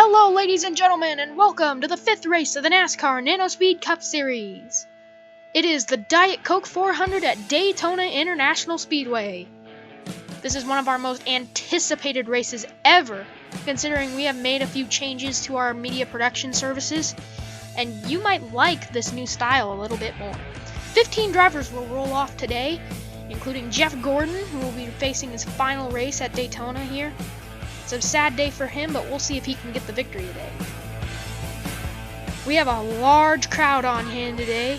Hello ladies and gentlemen, and welcome to the 5th race of the Nascar Nano Speed Cup Series. It is the Diet Coke 400 at Daytona International Speedway. This is one of our most anticipated races ever, considering we have made a few changes to our media production services, and you might like this new style a little bit more. 15 drivers will roll off today, including Jeff Gordon, who will be facing his final race at Daytona here. It's a sad day for him, but we'll see if he can get the victory today. We have a large crowd on hand today,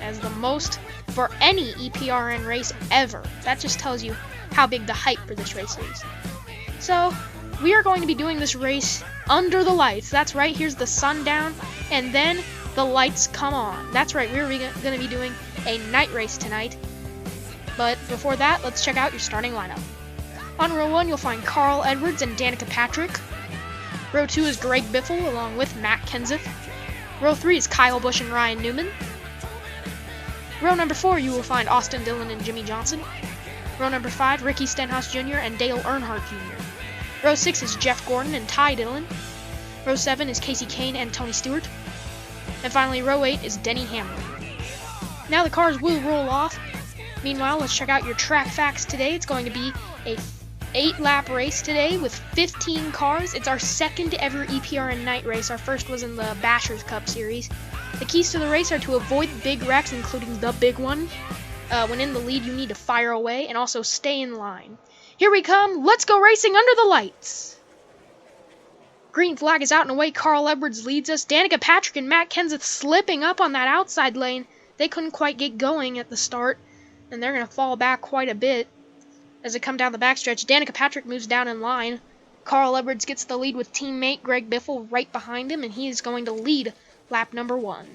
as the most for any EPRN race ever. That just tells you how big the hype for this race is. So, we are going to be doing this race under the lights. That's right, here's the sun down, and then the lights come on. That's right, we're going to be doing a night race tonight. But before that, let's check out your starting lineup. On row 1, you'll find Carl Edwards and Danica Patrick. Row 2 is Greg Biffle along with Matt Kenseth. Row 3 is Kyle Busch and Ryan Newman. Row number 4, you will find Austin Dillon and Jimmie Johnson. Row number 5, Ricky Stenhouse Jr. and Dale Earnhardt Jr. Row 6 is Jeff Gordon and Ty Dillon. Row 7 is Kasey Kahne and Tony Stewart. And finally, row 8 is Denny Hamlin. Now the cars will roll off. Meanwhile, let's check out your track facts today. It's going to be a 8-lap race today with 15 cars. It's our second ever EPRN night race. Our first was in the Bashers Cup Series. The keys to the race are to avoid big wrecks, including the big one. When in the lead, you need to fire away and also stay in line. Here we come. Let's go racing under the lights. Green flag is out and away. Carl Edwards leads us. Danica Patrick and Matt Kenseth slipping up on that outside lane. They couldn't quite get going at the start, and they're going to fall back quite a bit. As they come down the backstretch, Danica Patrick moves down in line. Carl Edwards gets the lead with teammate Greg Biffle right behind him, and he is going to lead lap number 1.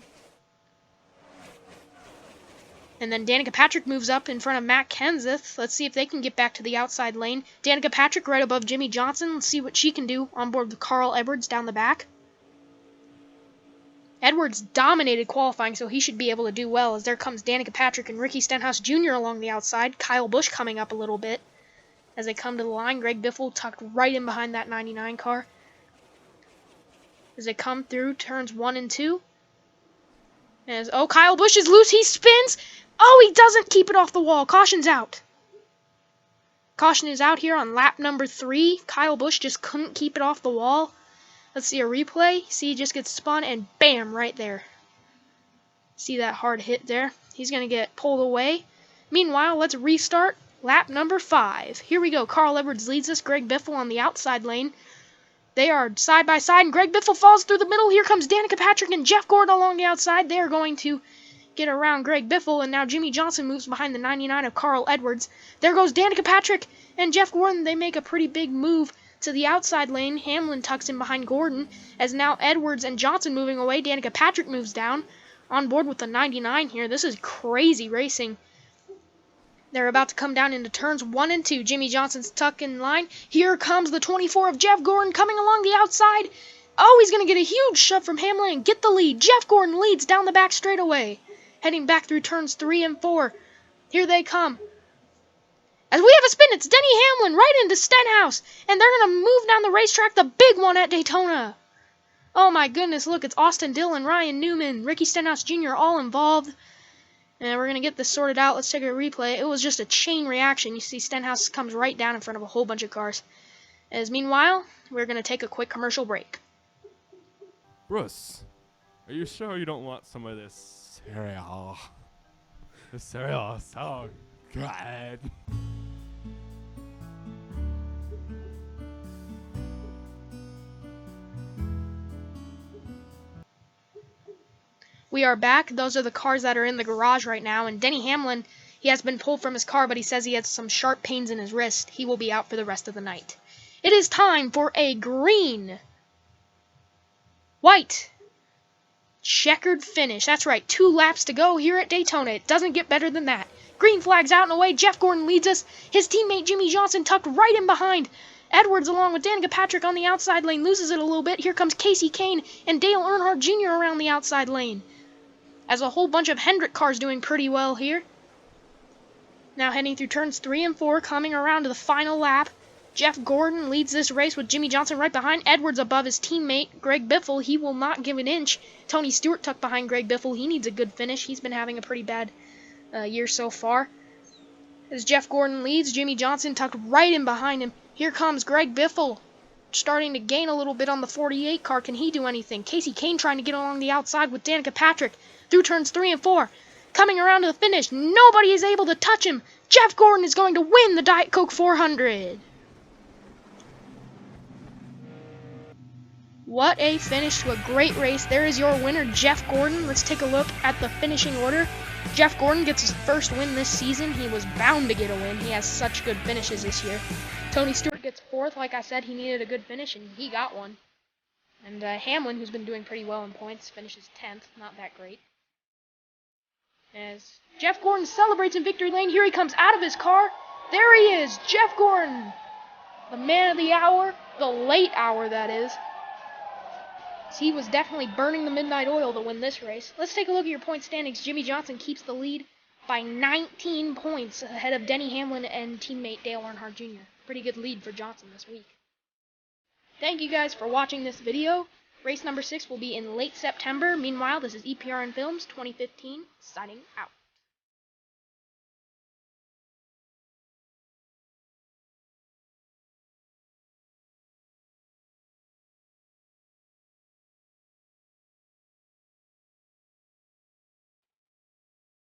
And then Danica Patrick moves up in front of Matt Kenseth. Let's see if they can get back to the outside lane. Danica Patrick right above Jimmie Johnson. Let's see what she can do on board with Carl Edwards down the back. Edwards dominated qualifying, so he should be able to do well, as there comes Danica Patrick and Ricky Stenhouse Jr. along the outside. Kyle Busch coming up a little bit. As they come to the line, Greg Biffle tucked right in behind that 99 car. As they come through turns 1 and 2. Kyle Busch is loose. He spins. Oh, he doesn't keep it off the wall. Caution's out. Caution is out here on lap number 3. Kyle Busch just couldn't keep it off the wall. Let's see a replay. See, he just gets spun, and bam, right there. See that hard hit there? He's going to get pulled away. Meanwhile, let's restart lap number 5. Here we go. Carl Edwards leads us. Greg Biffle on the outside lane. They are side by side, and Greg Biffle falls through the middle. Here comes Danica Patrick and Jeff Gordon along the outside. They are going to get around Greg Biffle, and now Jimmie Johnson moves behind the 99 of Carl Edwards. There goes Danica Patrick and Jeff Gordon. They make a pretty big move to the outside lane. Hamlin tucks in behind Gordon, as now Edwards and Johnson moving away. Danica Patrick moves down on board with the 99 here. This is crazy racing. They're about to come down into turns 1 and 2. Jimmie Johnson's tucked in line. Here comes the 24 of Jeff Gordon coming along the outside. Oh, he's going to get a huge shove from Hamlin and get the lead. Jeff Gordon leads down the back straightaway, heading back through turns 3 and 4. Here they come. As we have a spin, it's Denny Hamlin right into Stenhouse, and they're going to move down the racetrack, the big one at Daytona. Oh my goodness, look, it's Austin Dillon, Ryan Newman, Ricky Stenhouse Jr. all involved. And we're going to get this sorted out. Let's take a replay. It was just a chain reaction. You see Stenhouse comes right down in front of a whole bunch of cars. As meanwhile, we're going to take a quick commercial break. Bruce, are you sure you don't want some of this cereal? The cereal is so good. We are back. Those are the cars that are in the garage right now. And Denny Hamlin, he has been pulled from his car, but he says he has some sharp pains in his wrist. He will be out for the rest of the night. It is time for a green, white, checkered finish. That's right, 2 laps to go here at Daytona. It doesn't get better than that. Green flag's out and away. Jeff Gordon leads us. His teammate Jimmie Johnson tucked right in behind. Edwards, along with Danica Patrick on the outside lane, loses it a little bit. Here comes Kasey Kahne and Dale Earnhardt Jr. around the outside lane, as a whole bunch of Hendrick cars doing pretty well here. Now heading through turns 3 and 4, coming around to the final lap. Jeff Gordon leads this race with Jimmie Johnson right behind. Edwards above his teammate, Greg Biffle. He will not give an inch. Tony Stewart tucked behind Greg Biffle. He needs a good finish. He's been having a pretty bad year so far. As Jeff Gordon leads, Jimmie Johnson tucked right in behind him. Here comes Greg Biffle, starting to gain a little bit on the 48 car. Can he do anything? Casey Kane trying to get along the outside with Danica Patrick through turns 3 and 4. Coming around to the finish, nobody is able to touch him. Jeff Gordon is going to win the Diet Coke 400. What a finish to a great race. There is your winner, Jeff Gordon. Let's take a look at the finishing order. Jeff Gordon gets his first win this season. He was bound to get a win. He has such good finishes this year. Tony Stewart gets 4th. Like I said, he needed a good finish, and he got one. And Hamlin, who's been doing pretty well in points, finishes 10th. Not that great. As Jeff Gordon celebrates in victory lane, here he comes out of his car. There he is, Jeff Gordon. The man of the hour, the late hour that is. He was definitely burning the midnight oil to win this race. Let's take a look at your point standings. Jimmie Johnson keeps the lead by 19 points ahead of Denny Hamlin and teammate Dale Earnhardt Jr. Pretty good lead for Johnson this week. Thank you guys for watching this video. Race number 6 will be in late September. Meanwhile, this is EPRN Films 2015, signing out.